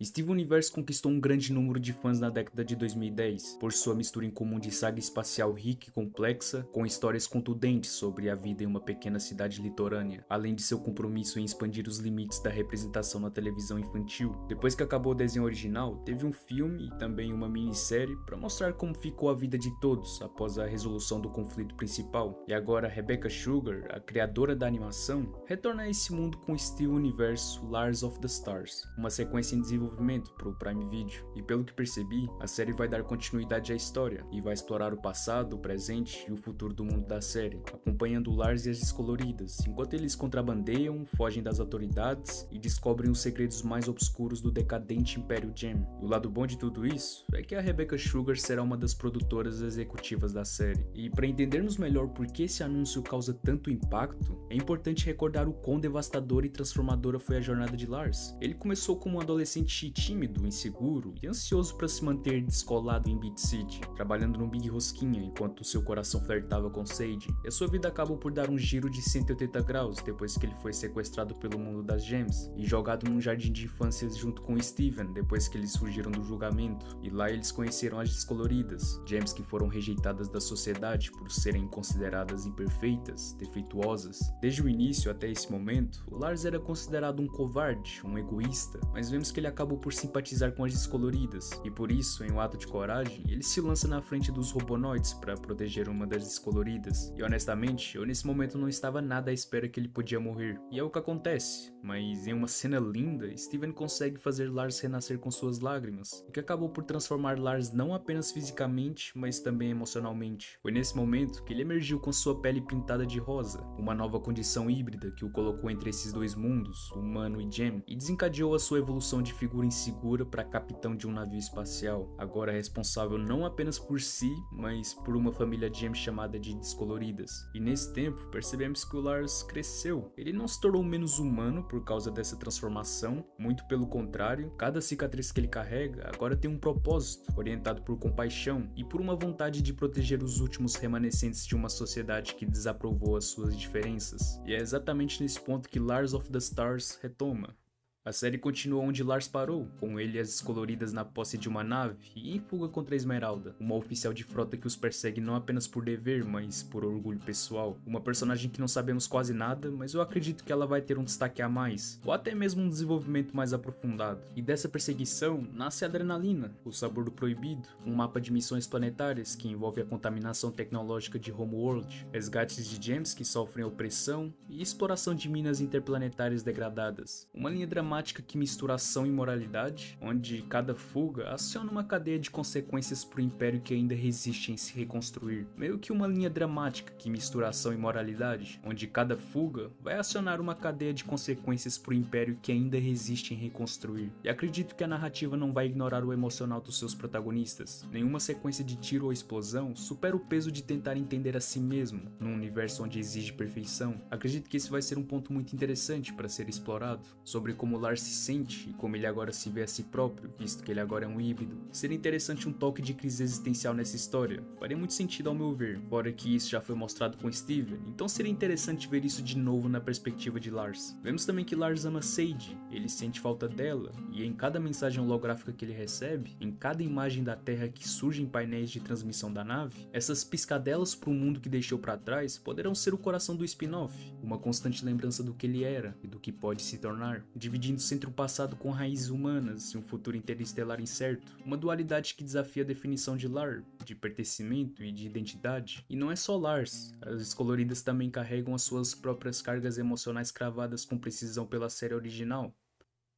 Steven Universe conquistou um grande número de fãs na década de 2010, por sua mistura incomum de saga espacial rica e complexa, com histórias contundentes sobre a vida em uma pequena cidade litorânea, além de seu compromisso em expandir os limites da representação na televisão infantil. Depois que acabou o desenho original, teve um filme e também uma minissérie para mostrar como ficou a vida de todos após a resolução do conflito principal. E agora Rebecca Sugar, a criadora da animação, retorna a esse mundo com Steven Universe Lars of the Stars, uma sequência em desenvolvimento para o Prime Video, e pelo que percebi, a série vai dar continuidade à história e vai explorar o passado, o presente e o futuro do mundo da série, acompanhando o Lars e as Descoloridas, enquanto eles contrabandeiam, fogem das autoridades e descobrem os segredos mais obscuros do decadente Império Gem. E o lado bom de tudo isso é que a Rebecca Sugar será uma das produtoras executivas da série. E para entendermos melhor por que esse anúncio causa tanto impacto, é importante recordar o quão devastadora e transformadora foi a jornada de Lars. Ele começou como um adolescente tímido, inseguro e ansioso para se manter descolado em Beat City, trabalhando no Big Rosquinha enquanto seu coração flertava com Sage, e a sua vida acabou por dar um giro de 180 graus depois que ele foi sequestrado pelo mundo das Gems e jogado num jardim de infância junto com Steven depois que eles fugiram do julgamento, e lá eles conheceram as Descoloridas, Gems que foram rejeitadas da sociedade por serem consideradas imperfeitas, defeituosas. Desde o início até esse momento, o Lars era considerado um covarde, um egoísta, mas vemos que ele acabou por simpatizar com as Descoloridas, e por isso, em um ato de coragem, ele se lança na frente dos Robonoids para proteger uma das Descoloridas. E honestamente, eu nesse momento não estava nada à espera que ele podia morrer, e é o que acontece, mas em uma cena linda, Steven consegue fazer Lars renascer com suas lágrimas, o que acabou por transformar Lars não apenas fisicamente, mas também emocionalmente. Foi nesse momento que ele emergiu com sua pele pintada de rosa, uma nova condição híbrida que o colocou entre esses dois mundos, humano e Gem, e desencadeou a sua evolução de figura insegura para capitão de um navio espacial, agora responsável não apenas por si, mas por uma família Gem chamada de Descoloridas. E nesse tempo, percebemos que o Lars cresceu. Ele não se tornou menos humano por causa dessa transformação, muito pelo contrário, cada cicatriz que ele carrega agora tem um propósito, orientado por compaixão e por uma vontade de proteger os últimos remanescentes de uma sociedade que desaprovou as suas diferenças. E é exatamente nesse ponto que Lars of the Stars retoma. A série continua onde Lars parou, com ele e as Descoloridas na posse de uma nave e em fuga contra a Esmeralda, uma oficial de frota que os persegue não apenas por dever, mas por orgulho pessoal. Uma personagem que não sabemos quase nada, mas eu acredito que ela vai ter um destaque a mais, ou até mesmo um desenvolvimento mais aprofundado. E dessa perseguição nasce a Adrenalina, o Sabor do Proibido, um mapa de missões planetárias que envolve a contaminação tecnológica de Homeworld, resgates de Gems que sofrem opressão e exploração de minas interplanetárias degradadas. Uma linha dramática que mistura ação e moralidade, onde cada fuga aciona uma cadeia de consequências para o Império que ainda resiste em se reconstruir. Meio que uma linha dramática que mistura ação e moralidade, onde cada fuga vai acionar uma cadeia de consequências para o Império que ainda resiste em reconstruir. E acredito que a narrativa não vai ignorar o emocional dos seus protagonistas. Nenhuma sequência de tiro ou explosão supera o peso de tentar entender a si mesmo, num universo onde exige perfeição. Acredito que esse vai ser um ponto muito interessante para ser explorado, sobre como Lars se sente e como ele agora se vê a si próprio, visto que ele agora é um híbrido. Seria interessante um toque de crise existencial nessa história, faria muito sentido ao meu ver, fora que isso já foi mostrado com Steven, então seria interessante ver isso de novo na perspectiva de Lars. Vemos também que Lars ama Sage, ele sente falta dela, e em cada mensagem holográfica que ele recebe, em cada imagem da Terra que surge em painéis de transmissão da nave, essas piscadelas para o mundo que deixou para trás poderão ser o coração do spin-off, uma constante lembrança do que ele era e do que pode se tornar, dividindo entre o passado com raízes humanas e um futuro interestelar incerto, uma dualidade que desafia a definição de lar, de pertencimento e de identidade. E não é só Lars, as Descoloridas também carregam as suas próprias cargas emocionais cravadas com precisão pela série original.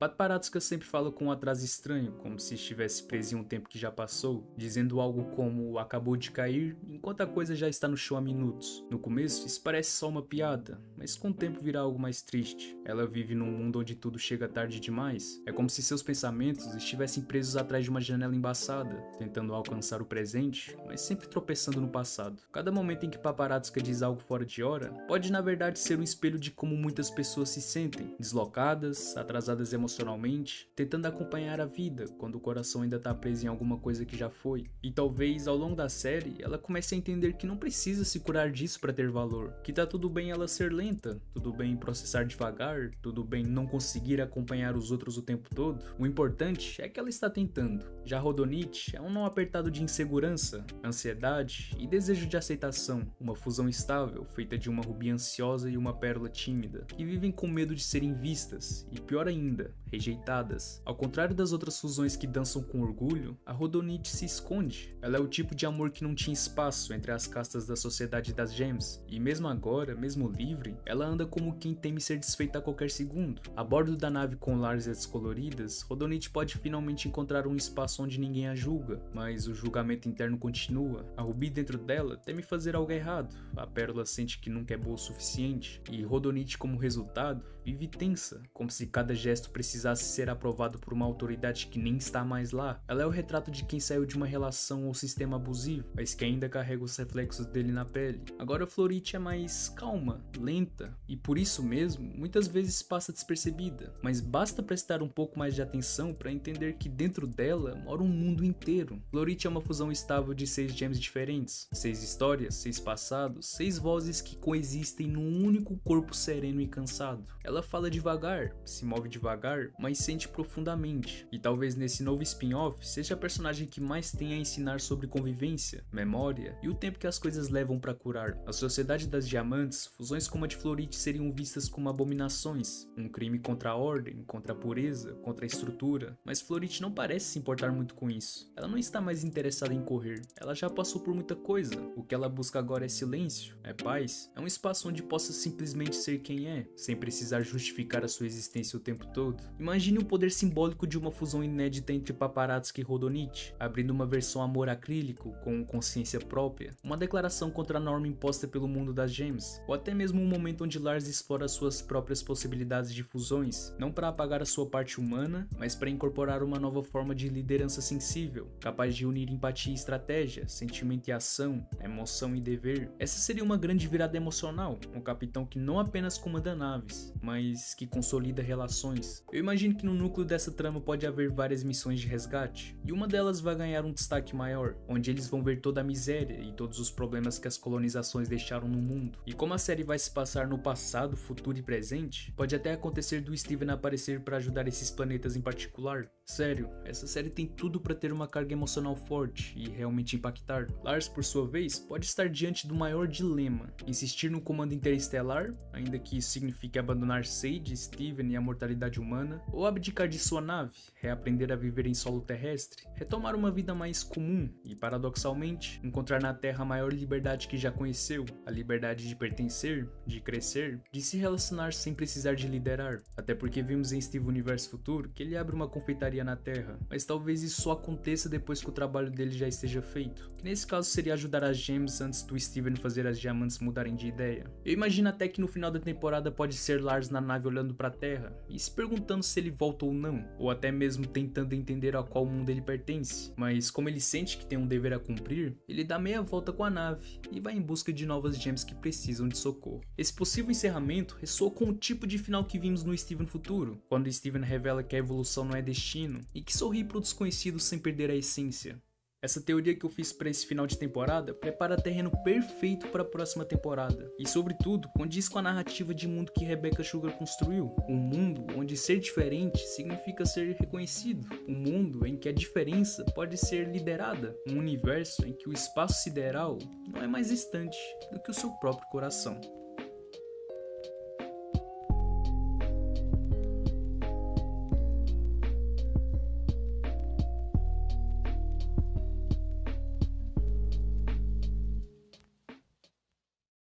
Pat Paratsky sempre fala com um atraso estranho, como se estivesse preso em um tempo que já passou, dizendo algo como acabou de cair, enquanto a coisa já está no chão há minutos. No começo, isso parece só uma piada, mas com o tempo virá algo mais triste. Ela vive num mundo onde tudo chega tarde demais. É como se seus pensamentos estivessem presos atrás de uma janela embaçada, tentando alcançar o presente, mas sempre tropeçando no passado. Cada momento em que Paparazzi diz algo fora de hora, pode na verdade ser um espelho de como muitas pessoas se sentem, deslocadas, atrasadas emocionalmente, emocionalmente, tentando acompanhar a vida quando o coração ainda tá preso em alguma coisa que já foi. E talvez ao longo da série ela comece a entender que não precisa se curar disso para ter valor, que tá tudo bem ela ser lenta, tudo bem processar devagar, tudo bem não conseguir acompanhar os outros o tempo todo. O importante é que ela está tentando. Já Rodonite é um não apertado de insegurança, ansiedade e desejo de aceitação, uma fusão estável feita de uma rubi ansiosa e uma pérola tímida, que vivem com medo de serem vistas e, pior ainda, rejeitadas. Ao contrário das outras fusões que dançam com orgulho, a Rodonite se esconde. Ela é o tipo de amor que não tinha espaço entre as castas da sociedade das Gems, e mesmo agora, mesmo livre, ela anda como quem teme ser desfeita a qualquer segundo. A bordo da nave com Lars descoloridas, Rodonite pode finalmente encontrar um espaço onde ninguém a julga, mas o julgamento interno continua. A Rubi dentro dela teme fazer algo errado, a Pérola sente que nunca é boa o suficiente, e Rodonite, como resultado, vive tensa, como se cada gesto precisasse ser aprovado por uma autoridade que nem está mais lá. Ela é o retrato de quem saiu de uma relação ou sistema abusivo, mas que ainda carrega os reflexos dele na pele. Agora Florite é mais calma, lenta, e por isso mesmo, muitas vezes passa despercebida, mas basta prestar um pouco mais de atenção para entender que dentro dela mora um mundo inteiro. Florite é uma fusão estável de 6 gems diferentes, 6 histórias, 6 passados, 6 vozes que coexistem num único corpo sereno e cansado. Ela fala devagar, se move devagar, mas sente profundamente, e talvez nesse novo spin-off seja a personagem que mais tem a ensinar sobre convivência, memória e o tempo que as coisas levam para curar. Na sociedade das diamantes, fusões como a de Florite seriam vistas como abominações, um crime contra a ordem, contra a pureza, contra a estrutura, mas Florite não parece se importar muito com isso. Ela não está mais interessada em correr, ela já passou por muita coisa. O que ela busca agora é silêncio, é paz, é um espaço onde possa simplesmente ser quem é, sem precisar justificar a sua existência o tempo todo. Imagine o poder simbólico de uma fusão inédita entre Paparazzi e Rodonite, abrindo uma versão amor acrílico com consciência própria, uma declaração contra a norma imposta pelo mundo das gems, ou até mesmo um momento onde Lars explora suas próprias possibilidades de fusões, não para apagar a sua parte humana, mas para incorporar uma nova forma de liderança sensível, capaz de unir empatia e estratégia, sentimento e ação, emoção e dever. Essa seria uma grande virada emocional, um capitão que não apenas comanda naves, mas que consolida relações. Eu imagino que no núcleo dessa trama pode haver várias missões de resgate, e uma delas vai ganhar um destaque maior, onde eles vão ver toda a miséria e todos os problemas que as colonizações deixaram no mundo. E como a série vai se passar no passado, futuro e presente, pode até acontecer do Steven aparecer para ajudar esses planetas em particular. Sério, essa série tem tudo para ter uma carga emocional forte e realmente impactar. Lars, por sua vez, pode estar diante do maior dilema: insistir no comando interestelar, ainda que isso signifique abandonar Sage, Steven e a mortalidade humana, ou abdicar de sua nave, reaprender a viver em solo terrestre, retomar uma vida mais comum e, paradoxalmente, encontrar na Terra a maior liberdade que já conheceu, a liberdade de pertencer, de crescer, de se relacionar sem precisar de liderar. Até porque vimos em Steve Universo Futuro que ele abre uma confeitaria na Terra, mas talvez isso só aconteça depois que o trabalho dele já esteja feito, que nesse caso seria ajudar as gems antes do Steven fazer as diamantes mudarem de ideia. Eu imagino até que no final da temporada pode ser Lars na nave olhando para a Terra e se perguntando se ele volta ou não, ou até mesmo tentando entender a qual mundo ele pertence, mas como ele sente que tem um dever a cumprir, ele dá meia volta com a nave e vai em busca de novas gems que precisam de socorro. Esse possível encerramento ressoa com o tipo de final que vimos no Steven Futuro, quando Steven revela que a evolução não é destino e que sorri para o desconhecido sem perder a essência. Essa teoria que eu fiz para esse final de temporada prepara terreno perfeito para a próxima temporada e, sobretudo, condiz com a narrativa de mundo que Rebecca Sugar construiu. Um mundo onde ser diferente significa ser reconhecido. Um mundo em que a diferença pode ser liderada. Um universo em que o espaço sideral não é mais distante do que o seu próprio coração.